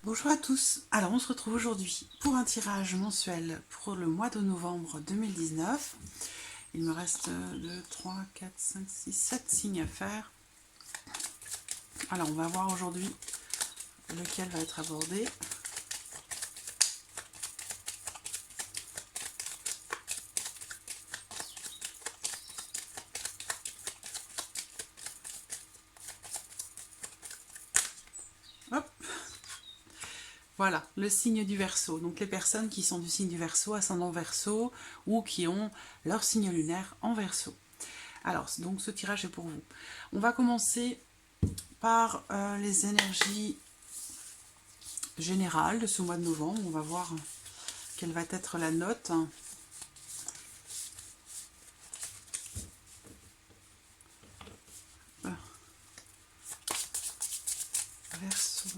Bonjour à tous, alors on se retrouve aujourd'hui pour un tirage mensuel pour le mois de novembre 2019. Il me reste 2, 3, 4, 5, 6, 7 signes à faire. Alors on va voir aujourd'hui lequel va être abordé. Hop. Voilà, le signe du Verseau. Donc les personnes qui sont du signe du Verseau, ascendant Verseau, ou qui ont leur signe lunaire en Verseau. Alors, donc ce tirage est pour vous. On va commencer par les énergies générales de ce mois de novembre. On va voir quelle va être la note. Verseau.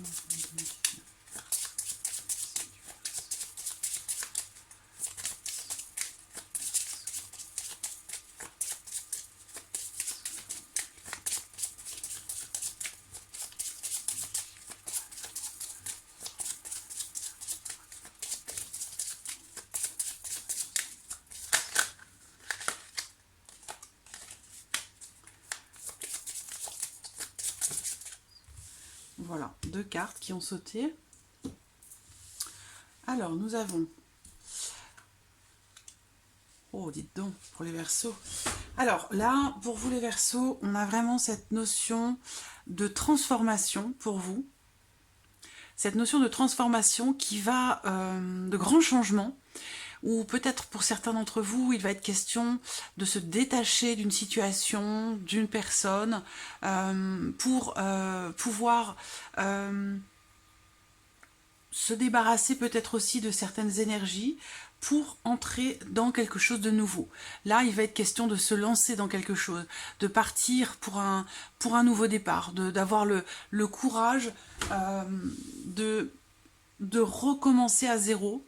Voilà, deux cartes qui ont sauté. Alors, nous avons... Oh, dites donc, pour les Verseaux. Alors, là, pour vous les Verseaux, on a vraiment cette notion de transformation pour vous. Cette notion de transformation qui va de grands changements, ou peut-être pour certains d'entre vous, il va être question de se détacher d'une situation, d'une personne, pour pouvoir se débarrasser peut-être aussi de certaines énergies pour entrer dans quelque chose de nouveau. Là, il va être question de se lancer dans quelque chose, de partir pour un nouveau départ, d'avoir le courage de recommencer à zéro,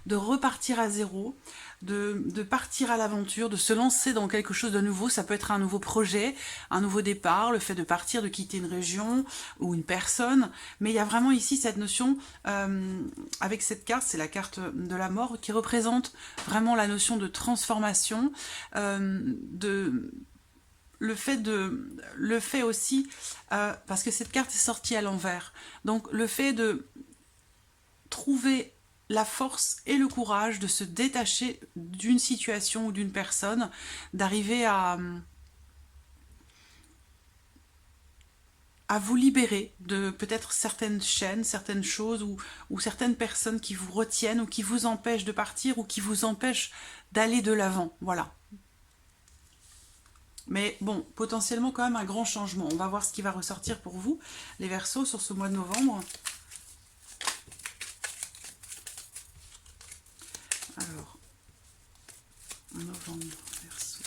de repartir à zéro, de partir à l'aventure, de se lancer dans quelque chose de nouveau. Ça peut être un nouveau projet, un nouveau départ, le fait de partir, de quitter une région ou une personne. Mais il y a vraiment ici cette notion, avec cette carte, c'est la carte de la mort, qui représente vraiment la notion de transformation, le fait aussi, parce que cette carte est sortie à l'envers, donc le fait de trouver la force et le courage de se détacher d'une situation ou d'une personne, d'arriver à vous libérer de peut-être certaines chaînes, certaines choses ou certaines personnes qui vous retiennent ou qui vous empêchent de partir ou qui vous empêchent d'aller de l'avant. Voilà. Mais bon, potentiellement quand même un grand changement. On va voir ce qui va ressortir pour vous, les Verseaux, sur ce mois de novembre. Alors, novembre, Verseau.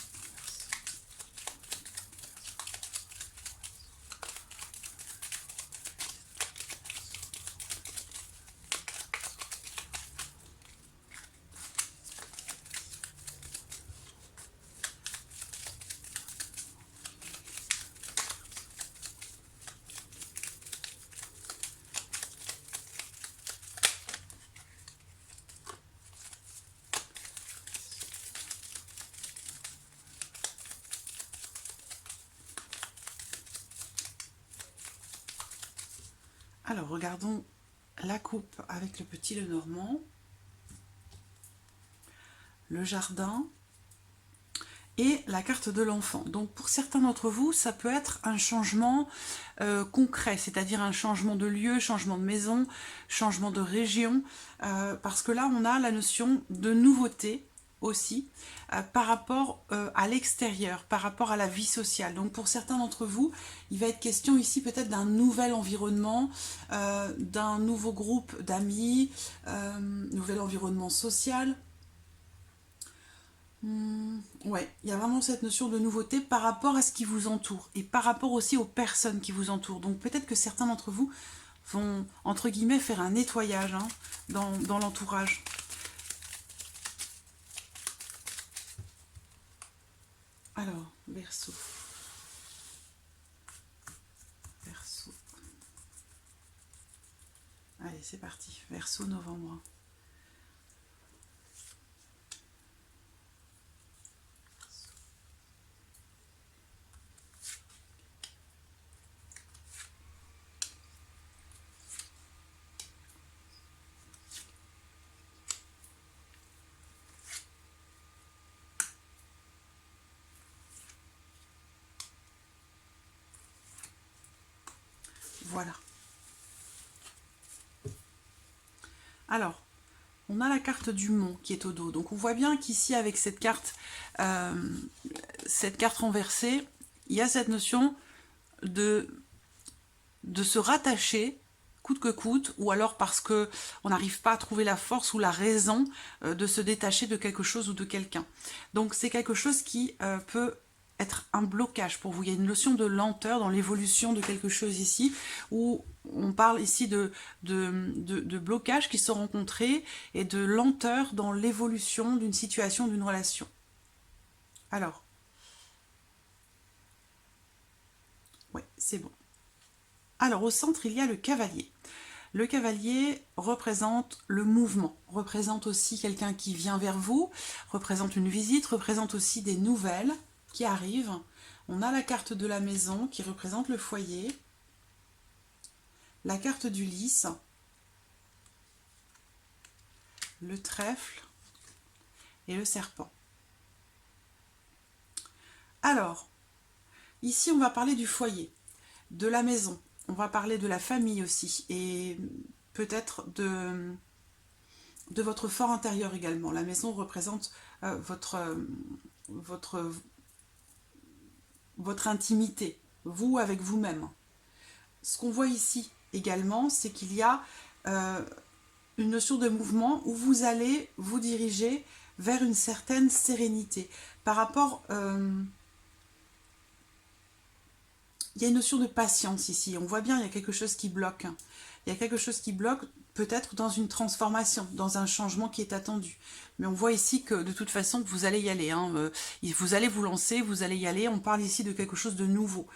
Alors, regardons la coupe avec le petit Lenormand, le jardin et la carte de l'enfant. Donc, pour certains d'entre vous, ça peut être un changement concret, c'est-à-dire un changement de lieu, changement de maison, changement de région, parce que là, on a la notion de nouveauté aussi par rapport à l'extérieur, par rapport à la vie sociale. Donc pour certains d'entre vous, il va être question ici peut-être d'un nouvel environnement, d'un nouveau groupe d'amis, nouvel environnement social. Ouais, il y a vraiment cette notion de nouveauté par rapport à ce qui vous entoure et par rapport aussi aux personnes qui vous entourent. Donc peut-être que certains d'entre vous vont, entre guillemets, faire un nettoyage dans l'entourage. Alors, Verseau. Verseau. Allez, c'est parti. Verseau, novembre. Voilà. Alors, on a la carte du mont qui est au dos. Donc on voit bien qu'ici, avec cette carte renversée, il y a cette notion de se rattacher coûte que coûte, ou alors parce que on n'arrive pas à trouver la force ou la raison de se détacher de quelque chose ou de quelqu'un. Donc c'est quelque chose qui peut être un blocage pour vous. Il y a une notion de lenteur dans l'évolution de quelque chose ici, où on parle ici de blocages qui sont rencontrés et de lenteur dans l'évolution d'une situation, d'une relation. Alors, oui, c'est bon. Alors, au centre, il y a le cavalier. Le cavalier représente le mouvement, représente aussi quelqu'un qui vient vers vous, représente une visite, représente aussi des nouvelles qui arrivent. On a la carte de la maison qui représente le foyer, la carte du lys, le trèfle et le serpent. Alors, ici on va parler du foyer, de la maison, on va parler de la famille aussi, et peut-être de votre fort intérieur également. La maison représente votre intimité, vous avec vous-même. Ce qu'on voit ici également, c'est qu'il y a une notion de mouvement où vous allez vous diriger vers une certaine sérénité. Par rapport... il y a une notion de patience ici. On voit bien, il y a quelque chose qui bloque. Il y a quelque chose qui bloque, peut-être dans une transformation, dans un changement qui est attendu. Mais on voit ici que de toute façon, vous allez y aller. Vous allez vous lancer, vous allez y aller. On parle ici de quelque chose de nouveau.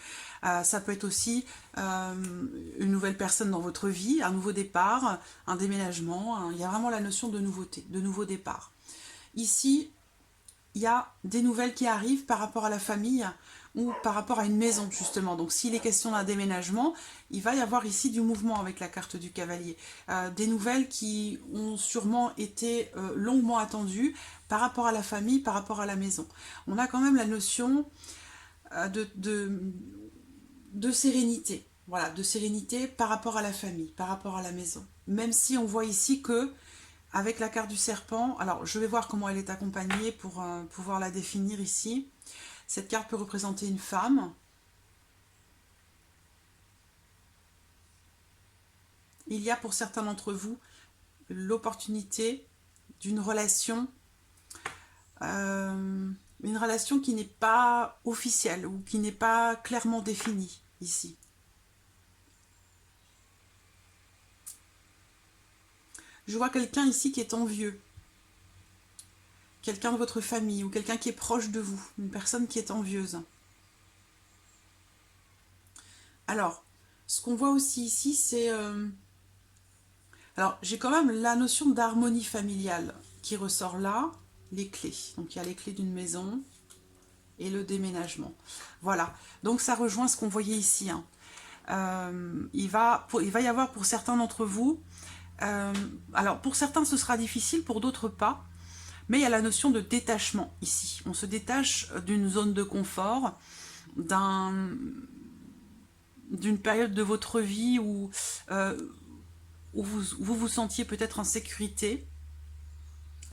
Ça peut être aussi une nouvelle personne dans votre vie, un nouveau départ, un déménagement. Il y a vraiment la notion de nouveauté, de nouveau départ. Ici, il y a des nouvelles qui arrivent par rapport à la famille ou par rapport à une maison, justement. Donc, s'il est question d'un déménagement, il va y avoir ici du mouvement avec la carte du cavalier. Des nouvelles qui ont sûrement été longuement attendues par rapport à la famille, par rapport à la maison. On a quand même la notion de sérénité. Voilà, de sérénité par rapport à la famille, par rapport à la maison. Même si on voit ici que, avec la carte du serpent, alors je vais voir comment elle est accompagnée pour pouvoir la définir ici. Cette carte peut représenter une femme. Il y a pour certains d'entre vous l'opportunité d'une relation, qui n'est pas officielle ou qui n'est pas clairement définie ici. Je vois quelqu'un ici qui est envieux. Quelqu'un de votre famille ou quelqu'un qui est proche de vous, une personne qui est envieuse. Alors, ce qu'on voit aussi ici, c'est... Alors, j'ai quand même la notion d'harmonie familiale qui ressort là, les clés. Donc, il y a les clés d'une maison et le déménagement. Voilà, donc ça rejoint ce qu'on voyait ici. Il va y avoir pour certains d'entre vous... alors, pour certains, ce sera difficile, pour d'autres pas. Mais il y a la notion de détachement ici. On se détache d'une zone de confort, d'une période de votre vie où vous sentiez peut-être en sécurité.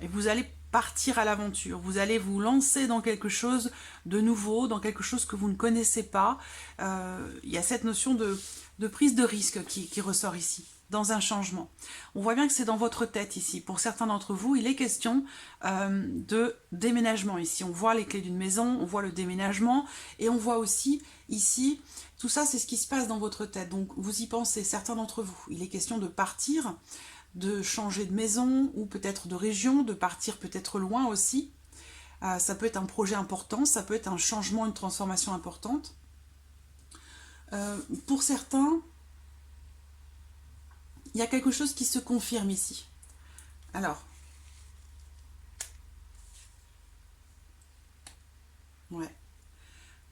Et vous allez partir à l'aventure. Vous allez vous lancer dans quelque chose de nouveau, dans quelque chose que vous ne connaissez pas. Il y a cette notion de prise de risque qui ressort ici, dans un changement. On voit bien que c'est dans votre tête ici. Pour certains d'entre vous, il est question de déménagement ici. On voit les clés d'une maison, on voit le déménagement, et on voit aussi ici, tout ça c'est ce qui se passe dans votre tête. Donc vous y pensez, certains d'entre vous. Il est question de partir, de changer de maison, ou peut-être de région, de partir peut-être loin aussi. Ça peut être un projet important, ça peut être un changement, une transformation importante. Pour certains... il y a quelque chose qui se confirme ici. Alors, ouais.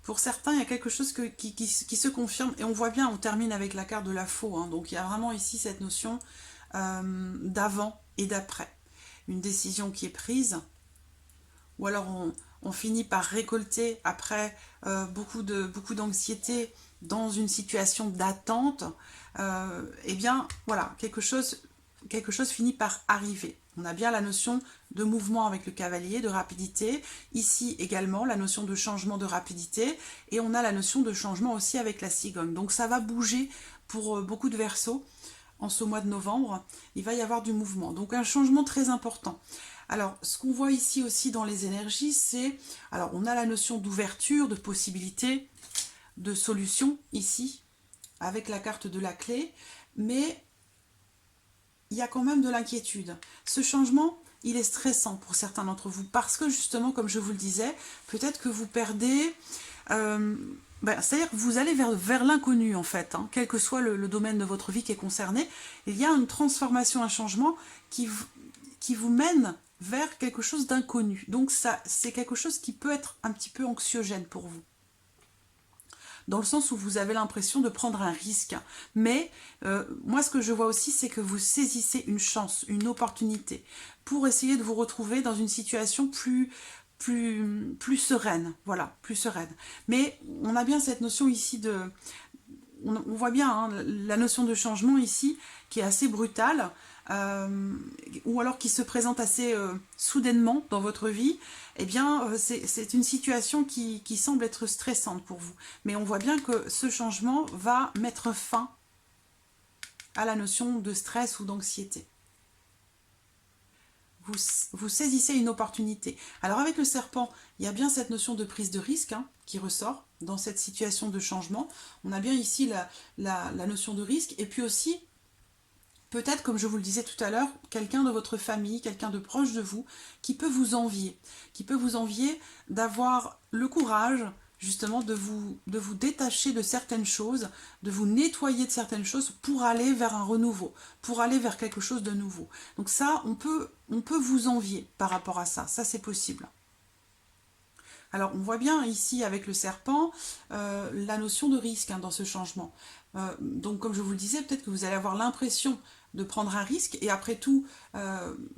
Pour certains, il y a quelque chose qui se confirme, et on voit bien, on termine avec la carte de la faux, hein, donc il y a vraiment ici cette notion d'avant et d'après. Une décision qui est prise, ou alors on finit par récolter après beaucoup d'anxiété dans une situation d'attente, eh bien voilà, quelque chose finit par arriver. On a bien la notion de mouvement avec le cavalier, de rapidité. Ici également, la notion de changement de rapidité. Et on a la notion de changement aussi avec la cigogne. Donc ça va bouger pour beaucoup de Verseaux. En ce mois de novembre, il va y avoir du mouvement. Donc un changement très important. Alors, ce qu'on voit ici aussi dans les énergies, c'est... Alors, on a la notion d'ouverture, de possibilité, de solution, ici, avec la carte de la clé. Mais il y a quand même de l'inquiétude. Ce changement, il est stressant pour certains d'entre vous parce que justement, comme je vous le disais, peut-être que vous perdez... c'est-à-dire que vous allez vers l'inconnu en fait, hein, quel que soit le domaine de votre vie qui est concerné. Il y a une transformation, un changement qui vous mène vers quelque chose d'inconnu. Donc ça, c'est quelque chose qui peut être un petit peu anxiogène pour vous, dans le sens où vous avez l'impression de prendre un risque. Mais moi, ce que je vois aussi, c'est que vous saisissez une chance, une opportunité, pour essayer de vous retrouver dans une situation plus sereine. Voilà, plus sereine. Mais on a bien cette notion ici de... On voit bien hein, la notion de changement ici, qui est assez brutale, ou alors qui se présente assez soudainement dans votre vie. Eh bien, c'est une situation qui semble être stressante pour vous. Mais on voit bien que ce changement va mettre fin à la notion de stress ou d'anxiété. Vous saisissez une opportunité. Alors avec le serpent, il y a bien cette notion de prise de risque hein, qui ressort dans cette situation de changement. On a bien ici la notion de risque. Et puis aussi, peut-être, comme je vous le disais tout à l'heure, quelqu'un de votre famille, quelqu'un de proche de vous, qui peut vous envier d'avoir le courage, justement, de vous détacher de certaines choses, de vous nettoyer de certaines choses pour aller vers un renouveau, pour aller vers quelque chose de nouveau. Donc ça, on peut vous envier par rapport à ça, c'est possible. Alors, on voit bien ici, avec le serpent, la notion de risque hein, dans ce changement. Donc, comme je vous le disais, peut-être que vous allez avoir l'impression de prendre un risque, et après tout,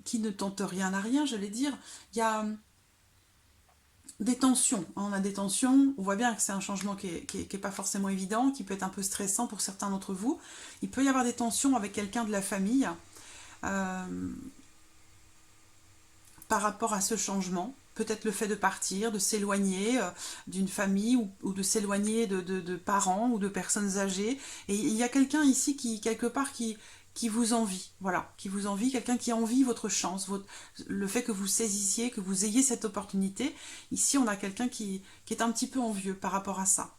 qui ne tente rien n'a rien, j'allais dire, il y a des tensions. On a des tensions, on voit bien que c'est un changement qui est pas forcément évident, qui peut être un peu stressant pour certains d'entre vous. Il peut y avoir des tensions avec quelqu'un de la famille par rapport à ce changement. Peut-être le fait de partir, de s'éloigner d'une famille ou de s'éloigner de parents ou de personnes âgées. Et il y a quelqu'un ici qui, quelque part, qui vous envie, voilà, qui vous envie, quelqu'un qui envie votre chance, le fait que vous saisissiez, que vous ayez cette opportunité. Ici, on a quelqu'un qui est un petit peu envieux par rapport à ça.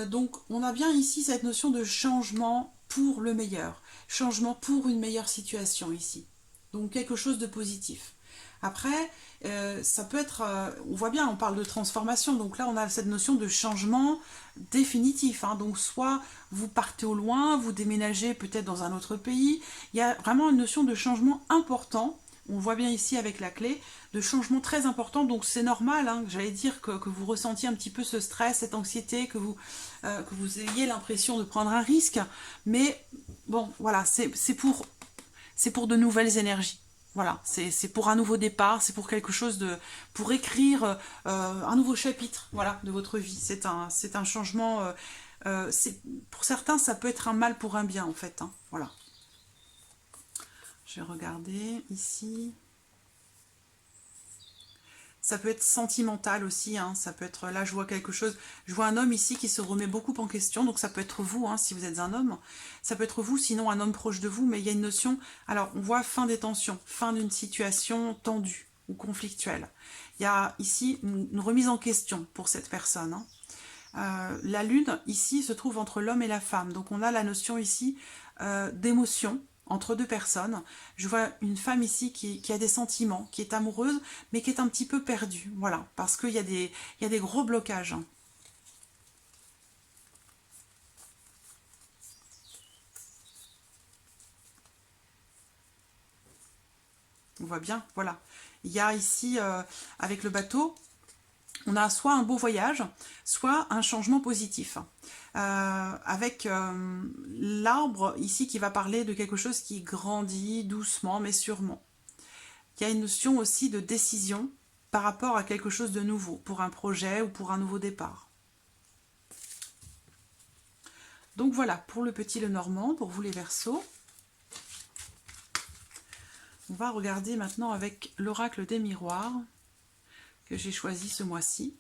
Donc, on a bien ici cette notion de changement pour le meilleur, changement pour une meilleure situation ici. Donc, quelque chose de positif. Après, ça peut être, on voit bien, on parle de transformation, donc là on a cette notion de changement définitif, hein, donc soit vous partez au loin, vous déménagez peut-être dans un autre pays, il y a vraiment une notion de changement important, on voit bien ici avec la clé, de changement très important, donc c'est normal, hein, j'allais dire que vous ressentiez un petit peu ce stress, cette anxiété, que vous ayez l'impression de prendre un risque, mais bon, voilà, c'est pour de nouvelles énergies. Voilà, c'est pour un nouveau départ, c'est pour quelque chose pour écrire un nouveau chapitre, voilà, de votre vie. C'est un changement. Pour certains, ça peut être un mal pour un bien en fait. Hein, voilà. Je vais regarder ici. Ça peut être sentimental aussi, hein, ça peut être, là je vois quelque chose, je vois un homme ici qui se remet beaucoup en question, donc ça peut être vous, hein, si vous êtes un homme, ça peut être vous, sinon un homme proche de vous, mais il y a une notion, alors on voit fin des tensions, fin d'une situation tendue ou conflictuelle. Il y a ici une remise en question pour cette personne. Hein. La lune ici se trouve entre l'homme et la femme, donc on a la notion ici d'émotion, entre deux personnes. Je vois une femme ici qui a des sentiments, qui est amoureuse, mais qui est un petit peu perdue. Voilà, parce qu'il y a des gros blocages. On voit bien, voilà. Il y a ici, avec le bateau, on a soit un beau voyage, soit un changement positif. Avec l'arbre ici qui va parler de quelque chose qui grandit doucement mais sûrement. Il y a une notion aussi de décision par rapport à quelque chose de nouveau, pour un projet ou pour un nouveau départ. Donc voilà, pour le petit Lenormand, pour vous les Verseaux. On va regarder maintenant avec l'oracle des miroirs que j'ai choisi ce mois-ci.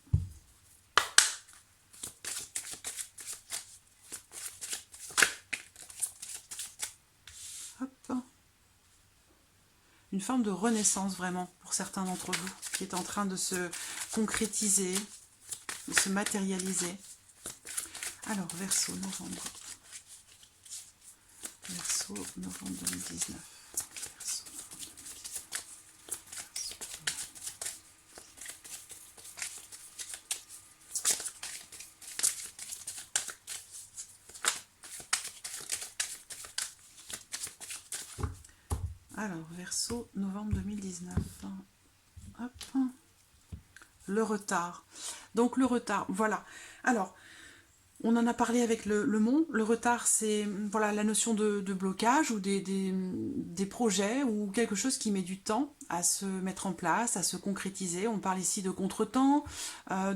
Hop. Une forme de renaissance vraiment pour certains d'entre vous qui est en train de se concrétiser, de se matérialiser. Alors, Verseau, novembre. Verseau, novembre 2019. Verseau, novembre 2019. Alors, Verseau, novembre 2019. Hop. Le retard. Donc, le retard, voilà. Alors, on en a parlé avec le mont. Le retard, c'est voilà, la notion de blocage ou des projets ou quelque chose qui met du temps à se mettre en place, à se concrétiser. On parle ici de contretemps,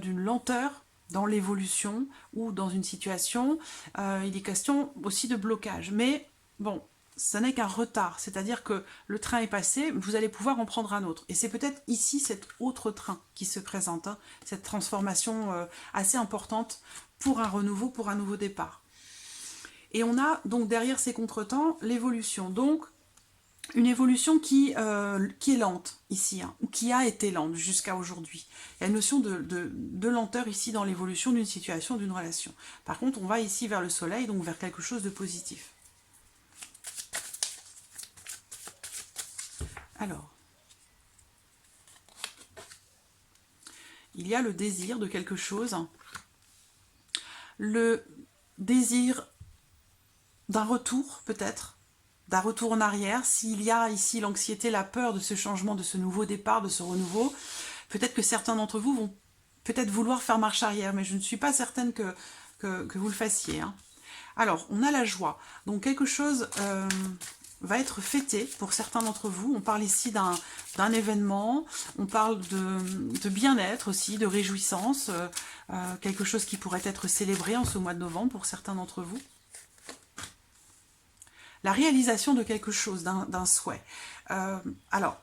d'une lenteur dans l'évolution ou dans une situation. Il est question aussi de blocage. Mais bon, ça n'est qu'un retard, c'est-à-dire que le train est passé, vous allez pouvoir en prendre un autre. Et c'est peut-être ici cet autre train qui se présente, hein, cette transformation assez importante pour un renouveau, pour un nouveau départ. Et on a donc derrière ces contretemps l'évolution. Donc une évolution qui est lente ici, hein, ou qui a été lente jusqu'à aujourd'hui. Il y a une notion de lenteur ici dans l'évolution d'une situation, d'une relation. Par contre, on va ici vers le soleil, donc vers quelque chose de positif. Alors, il y a le désir de quelque chose, le désir d'un retour peut-être, d'un retour en arrière, s'il y a ici l'anxiété, la peur de ce changement, de ce nouveau départ, de ce renouveau, peut-être que certains d'entre vous vont peut-être vouloir faire marche arrière, mais je ne suis pas certaine que vous le fassiez. Hein. Alors, on a la joie, donc quelque chose va être fêté pour certains d'entre vous. On parle ici d'un événement, on parle de bien-être aussi, de réjouissance, quelque chose qui pourrait être célébré en ce mois de novembre pour certains d'entre vous. La réalisation de quelque chose, d'un souhait. Alors,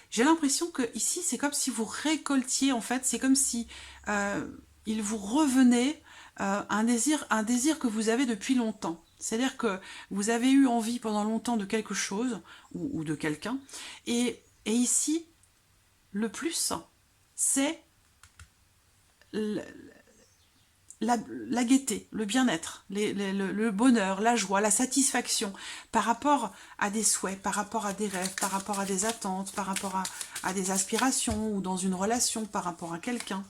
j'ai l'impression que ici, c'est comme si vous récoltiez, en fait, c'est comme si il vous revenait un désir que vous avez depuis longtemps. C'est-à-dire que vous avez eu envie pendant longtemps de quelque chose, ou de quelqu'un, et ici, le plus, c'est la gaieté, le bien-être, le bonheur, la joie, la satisfaction par rapport à des souhaits, par rapport à des rêves, par rapport à des attentes, par rapport à des aspirations ou dans une relation, par rapport à quelqu'un.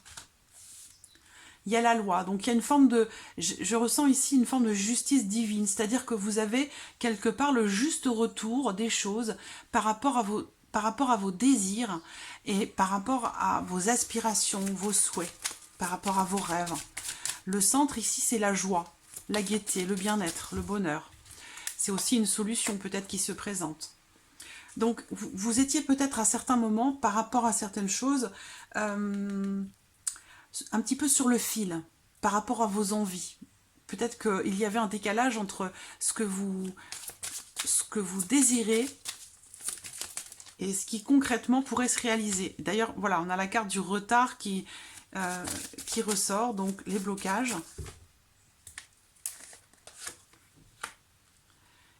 Il y a la loi, donc il y a une forme de... Je ressens ici une forme de justice divine, c'est-à-dire que vous avez quelque part le juste retour des choses par rapport à vos désirs et par rapport à vos aspirations, vos souhaits, par rapport à vos rêves. Le centre ici, c'est la joie, la gaieté, le bien-être, le bonheur. C'est aussi une solution peut-être qui se présente. Donc, vous étiez peut-être à certains moments, par rapport à certaines choses, un petit peu sur le fil, par rapport à vos envies. Peut-être qu'il y avait un décalage entre ce que vous désirez et ce qui concrètement pourrait se réaliser. D'ailleurs, voilà, on a la carte du retard qui ressort, donc les blocages.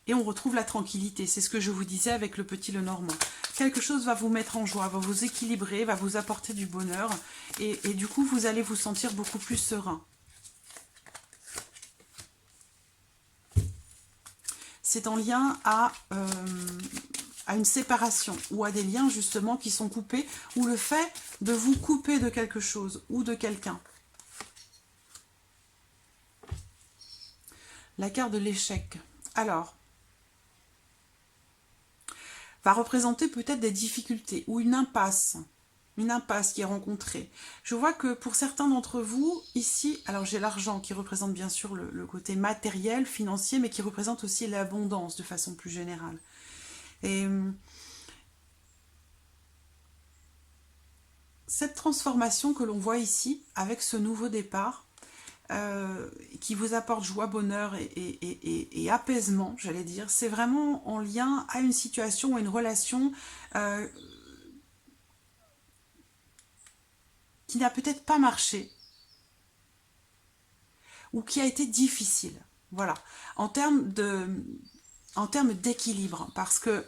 Et on retrouve la tranquillité, c'est ce que je vous disais avec le petit Lenormand. Quelque chose va vous mettre en joie, va vous équilibrer, va vous apporter du bonheur. Et du coup, vous allez vous sentir beaucoup plus serein. C'est en lien à une séparation ou à des liens justement qui sont coupés, ou le fait de vous couper de quelque chose ou de quelqu'un. La carte de l'échec. Alors, va représenter peut-être des difficultés ou une impasse qui est rencontrée. Je vois que pour certains d'entre vous, ici, alors j'ai l'argent qui représente bien sûr le côté matériel, financier, mais qui représente aussi l'abondance de façon plus générale. Et cette transformation que l'on voit ici, avec ce nouveau départ, qui vous apporte joie, bonheur et apaisement, j'allais dire, c'est vraiment en lien à une situation ou une relation qui n'a peut-être pas marché ou qui a été difficile. Voilà, en termes d'équilibre, parce que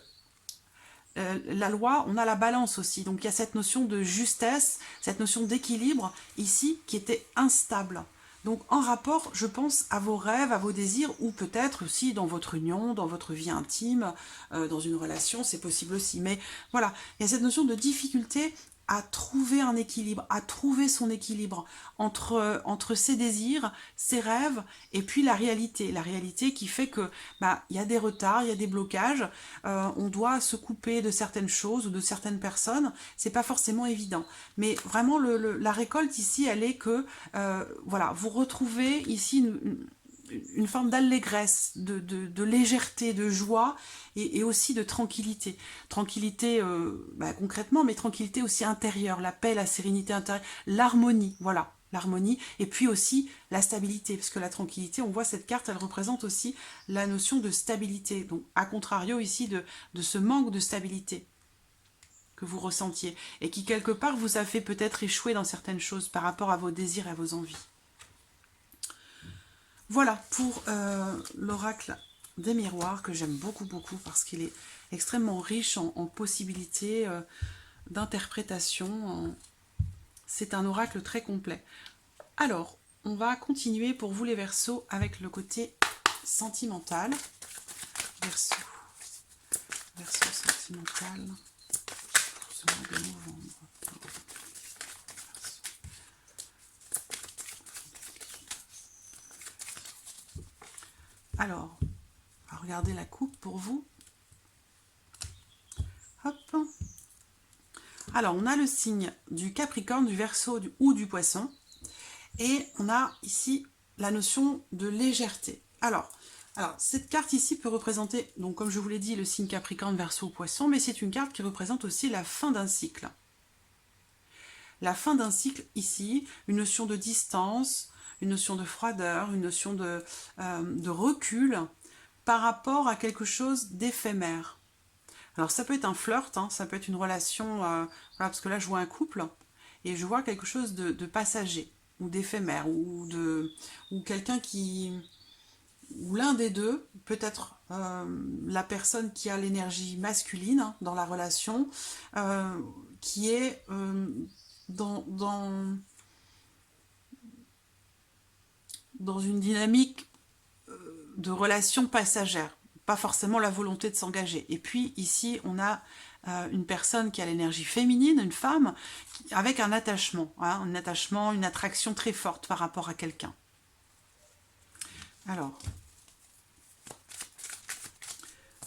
la loi, on a la balance aussi, donc il y a cette notion de justesse, cette notion d'équilibre ici qui était instable. Donc en rapport, je pense, à vos rêves, à vos désirs, ou peut-être aussi dans votre union, dans votre vie intime, dans une relation, c'est possible aussi. Mais voilà, il y a cette notion de difficulté à trouver un équilibre, à trouver son équilibre entre ses désirs, ses rêves, et puis la réalité qui fait que il y a des retards, il y a des blocages, on doit se couper de certaines choses ou de certaines personnes, c'est pas forcément évident. Mais vraiment, la récolte ici, elle est que, voilà, vous retrouvez ici une forme d'allégresse, de légèreté, de joie et aussi de tranquillité. Tranquillité concrètement, mais tranquillité aussi intérieure, la paix, la sérénité intérieure, l'harmonie, voilà, l'harmonie, et puis aussi la stabilité, parce que la tranquillité, on voit cette carte, elle représente aussi la notion de stabilité, donc à contrario ici de ce manque de stabilité que vous ressentiez, et qui quelque part vous a fait peut-être échouer dans certaines choses par rapport à vos désirs et à vos envies. Voilà pour l'oracle des miroirs que j'aime beaucoup parce qu'il est extrêmement riche en possibilités d'interprétation. C'est un oracle très complet. Alors, on va continuer pour vous les Verseaux avec le côté sentimental. Verseau sentimental pour ce mois de novembre. Alors, on va regarder la coupe pour vous. Hop. Alors, on a le signe du Capricorne, du Verseau ou du Poisson. Et on a ici la notion de légèreté. Alors, cette carte ici peut représenter, donc comme je vous l'ai dit, le signe Capricorne, Verseau ou Poisson, mais c'est une carte qui représente aussi la fin d'un cycle. La fin d'un cycle ici, une notion de distance, une notion de froideur, une notion de recul par rapport à quelque chose d'éphémère. Alors ça peut être un flirt, hein, ça peut être une relation, voilà, parce que là je vois un couple, et je vois quelque chose de passager, ou d'éphémère, ou quelqu'un qui... ou l'un des deux, peut-être la personne qui a l'énergie masculine hein, dans la relation, qui est dans une dynamique de relation passagère, pas forcément la volonté de s'engager. Et puis ici, on a une personne qui a l'énergie féminine, une femme, avec un attachement, hein, une attraction très forte par rapport à quelqu'un. Alors,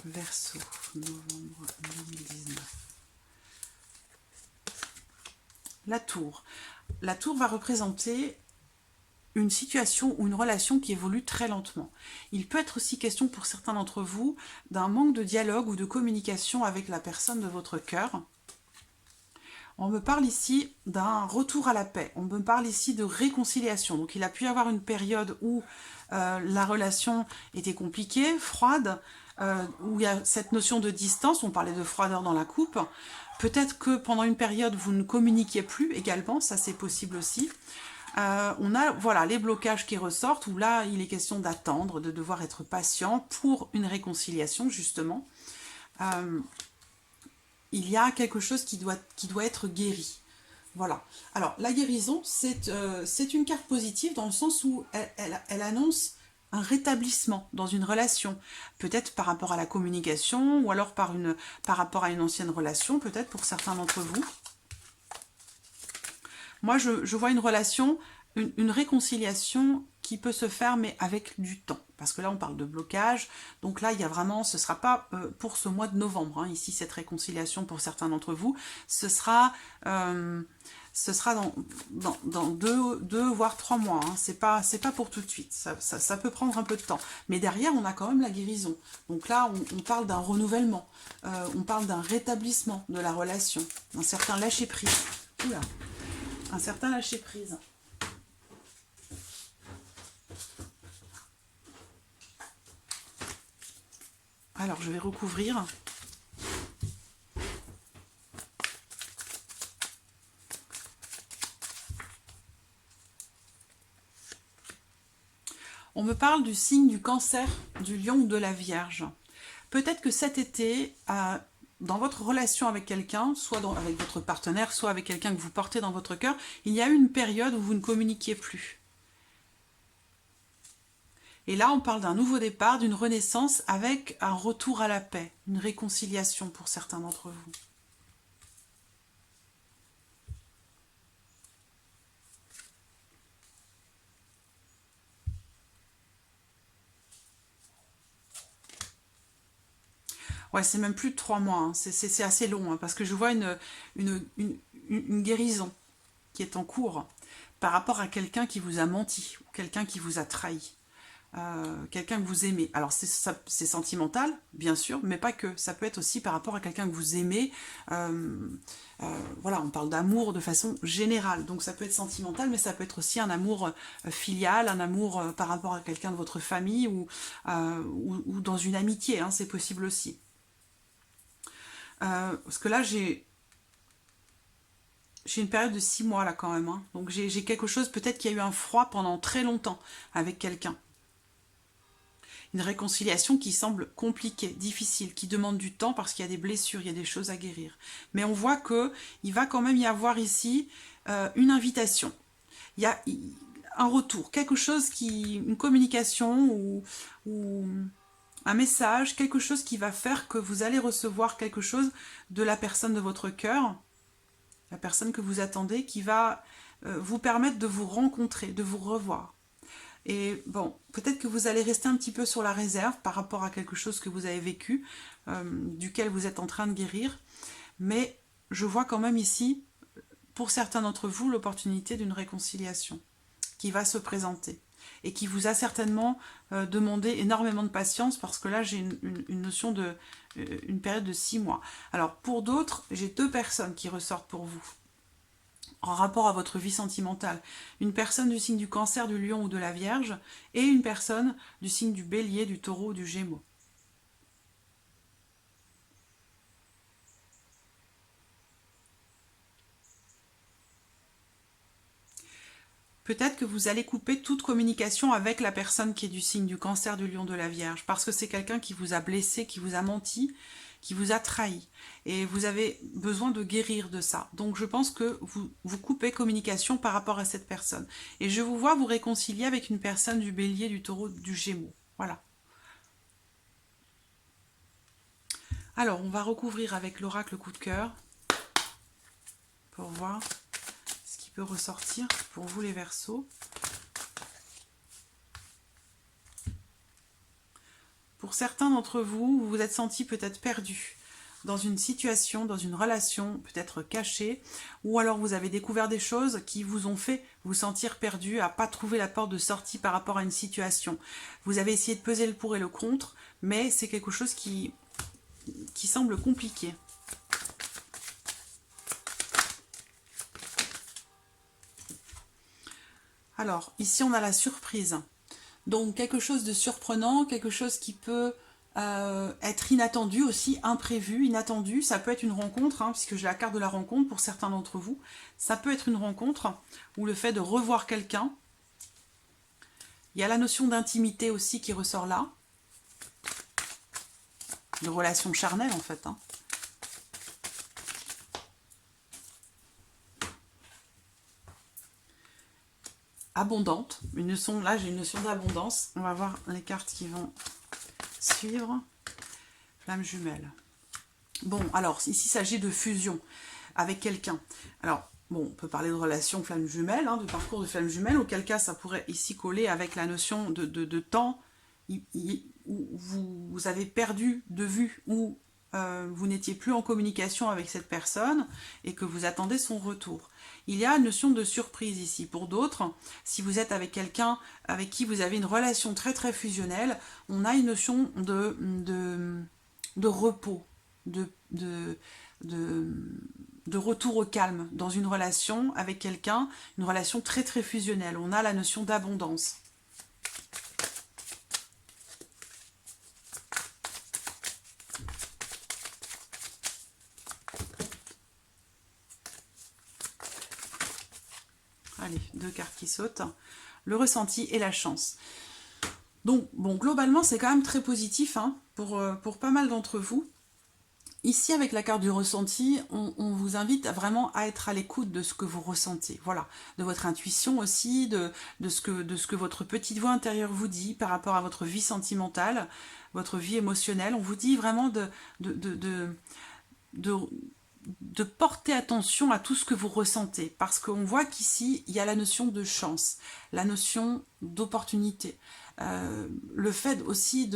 Verseau, novembre 2019. La tour. La tour va représenter une situation ou une relation qui évolue très lentement. Il peut être aussi question pour certains d'entre vous d'un manque de dialogue ou de communication avec la personne de votre cœur. On me parle ici d'un retour à la paix, on me parle ici de réconciliation. Donc il a pu y avoir une période où la relation était compliquée, froide, où il y a cette notion de distance, on parlait de froideur dans la coupe. Peut-être que pendant une période vous ne communiquiez plus également, ça c'est possible aussi. On a voilà, les blocages qui ressortent, où là, il est question d'attendre, de devoir être patient pour une réconciliation, justement. Il y a quelque chose qui doit être guéri. Voilà. Alors, la guérison, c'est une carte positive dans le sens où elle annonce un rétablissement dans une relation. Peut-être par rapport à la communication, ou alors par rapport à une ancienne relation, peut-être pour certains d'entre vous. Moi, je vois une relation, une réconciliation qui peut se faire, mais avec du temps. Parce que là, on parle de blocage. Donc là, il y a vraiment, ce ne sera pas pour ce mois de novembre, hein, ici, cette réconciliation pour certains d'entre vous. Ce sera dans 2 voire 3 mois. Hein. C'est pas pour tout de suite. Ça peut prendre un peu de temps. Mais derrière, on a quand même la guérison. Donc là, on parle d'un renouvellement. On parle d'un rétablissement de la relation. Un certain lâcher-prise. Oula, un certain lâcher-prise. Alors, je vais recouvrir. On me parle du signe du Cancer, du Lion ou de la Vierge. Peut-être que cet été, dans votre relation avec quelqu'un, soit avec votre partenaire, soit avec quelqu'un que vous portez dans votre cœur, il y a eu une période où vous ne communiquiez plus. Et là, on parle d'un nouveau départ, d'une renaissance avec un retour à la paix, une réconciliation pour certains d'entre vous. Ouais, c'est même plus de 3 mois, hein. C'est assez long, hein, parce que je vois une guérison qui est en cours par rapport à quelqu'un qui vous a menti, ou quelqu'un qui vous a trahi. Quelqu'un que vous aimez. Alors c'est sentimental, bien sûr, mais pas que. Ça peut être aussi par rapport à quelqu'un que vous aimez. Voilà, on parle d'amour de façon générale. Donc ça peut être sentimental, mais ça peut être aussi un amour filial, un amour par rapport à quelqu'un de votre famille ou dans une amitié, hein, c'est possible aussi. Parce que là, j'ai une période de 6 mois là quand même. Hein. Donc j'ai quelque chose, peut-être qu'il y a eu un froid pendant très longtemps avec quelqu'un. Une réconciliation qui semble compliquée, difficile, qui demande du temps parce qu'il y a des blessures, il y a des choses à guérir. Mais on voit qu'il va quand même y avoir ici une invitation. Il y a un retour, quelque chose une communication ou un message, quelque chose qui va faire que vous allez recevoir quelque chose de la personne de votre cœur, la personne que vous attendez, qui va vous permettre de vous rencontrer, de vous revoir. Et bon, peut-être que vous allez rester un petit peu sur la réserve par rapport à quelque chose que vous avez vécu, duquel vous êtes en train de guérir. Mais je vois quand même ici, pour certains d'entre vous, l'opportunité d'une réconciliation qui va se présenter. Et qui vous a certainement demandé énormément de patience, parce que là, j'ai une notion une période de 6 mois. Alors, pour d'autres, j'ai 2 personnes qui ressortent pour vous. En rapport à votre vie sentimentale, une personne du signe du Cancer, du Lion ou de la Vierge, et une personne du signe du Bélier, du Taureau ou du Gémeaux. Peut-être que vous allez couper toute communication avec la personne qui est du signe du Cancer, du Lion, de la Vierge, parce que c'est quelqu'un qui vous a blessé, qui vous a menti, qui vous a trahi. Et vous avez besoin de guérir de ça. Donc je pense que vous coupez communication par rapport à cette personne. Et je vous vois vous réconcilier avec une personne du Bélier, du Taureau, du Gémeaux. Voilà. Alors, on va recouvrir avec l'oracle coup de cœur pour voir ce qui peut ressortir pour vous les Verseaux. Pour certains d'entre vous, vous vous êtes sentis peut-être perdus dans une situation, dans une relation, peut-être cachée, ou alors vous avez découvert des choses qui vous ont fait vous sentir perdu, à pas trouver la porte de sortie par rapport à une situation. Vous avez essayé de peser le pour et le contre, mais c'est quelque chose qui semble compliqué. Alors, ici on a la surprise. Donc quelque chose de surprenant, quelque chose qui peut être inattendu aussi, imprévu, inattendu. Ça peut être une rencontre, hein, puisque j'ai la carte de la rencontre pour certains d'entre vous. Ça peut être une rencontre ou le fait de revoir quelqu'un. Il y a la notion d'intimité aussi qui ressort là. De relation charnelle en fait. Hein. Abondante. Là j'ai une notion d'abondance. On va voir les cartes qui vont suivre. Flamme jumelle. Bon, alors, ici, il s'agit de fusion avec quelqu'un. Alors, bon, on peut parler de relation flamme jumelle, hein, de parcours de flamme jumelle, auquel cas ça pourrait ici coller avec la notion de temps où vous avez perdu de vue, où vous n'étiez plus en communication avec cette personne et que vous attendez son retour. Il y a une notion de surprise ici. Pour d'autres, si vous êtes avec quelqu'un avec qui vous avez une relation très très fusionnelle, on a une notion de repos, de retour au calme dans une relation avec quelqu'un, une relation très très fusionnelle. On a la notion d'abondance. Allez, 2 cartes qui sautent. Le ressenti et la chance. Donc, bon, globalement, c'est quand même très positif hein, pour pas mal d'entre vous. Ici, avec la carte du ressenti, on vous invite vraiment à être à l'écoute de ce que vous ressentez. Voilà, de votre intuition aussi, de ce que votre petite voix intérieure vous dit par rapport à votre vie sentimentale, votre vie émotionnelle. On vous dit vraiment de porter attention à tout ce que vous ressentez, parce qu'on voit qu'ici, il y a la notion de chance, la notion d'opportunité, le fait aussi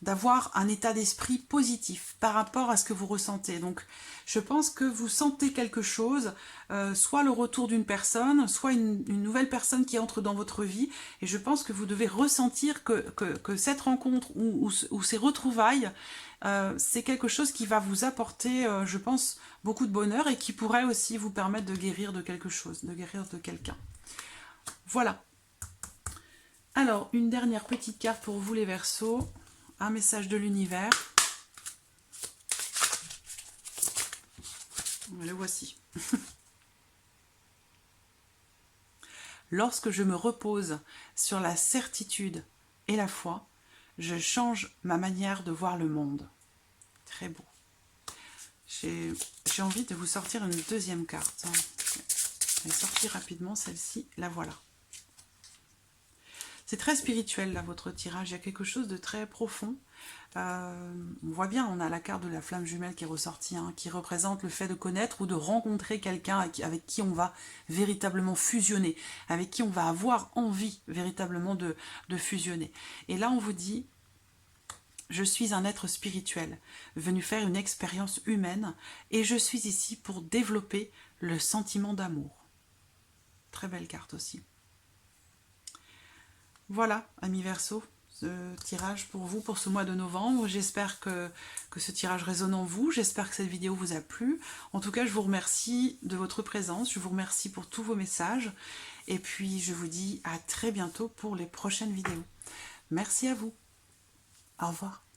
d'avoir un état d'esprit positif par rapport à ce que vous ressentez. Donc, je pense que vous sentez quelque chose, soit le retour d'une personne, soit une nouvelle personne qui entre dans votre vie, et je pense que vous devez ressentir que cette rencontre ou ces retrouvailles, c'est quelque chose qui va vous apporter, je pense, beaucoup de bonheur et qui pourrait aussi vous permettre de guérir de quelque chose, de guérir de quelqu'un. Voilà. Alors, une dernière petite carte pour vous les Verseaux. Un message de l'univers. Le voici. Lorsque je me repose sur la certitude et la foi, je change ma manière de voir le monde. Très beau. J'ai envie de vous sortir une deuxième carte. Elle est sortie rapidement, celle-ci, la voilà. C'est très spirituel, là, votre tirage. Il y a quelque chose de très profond. On voit bien, on a la carte de la flamme jumelle qui est ressortie, hein, qui représente le fait de connaître ou de rencontrer quelqu'un avec qui on va véritablement fusionner, avec qui on va avoir envie véritablement de fusionner. Et là, on vous dit, je suis un être spirituel, venu faire une expérience humaine, et je suis ici pour développer le sentiment d'amour. Très belle carte aussi. Voilà, amis Verseaux, ce tirage pour vous pour ce mois de novembre. J'espère que ce tirage résonne en vous. J'espère que cette vidéo vous a plu. En tout cas, je vous remercie de votre présence. Je vous remercie pour tous vos messages. Et puis, je vous dis à très bientôt pour les prochaines vidéos. Merci à vous. Au revoir.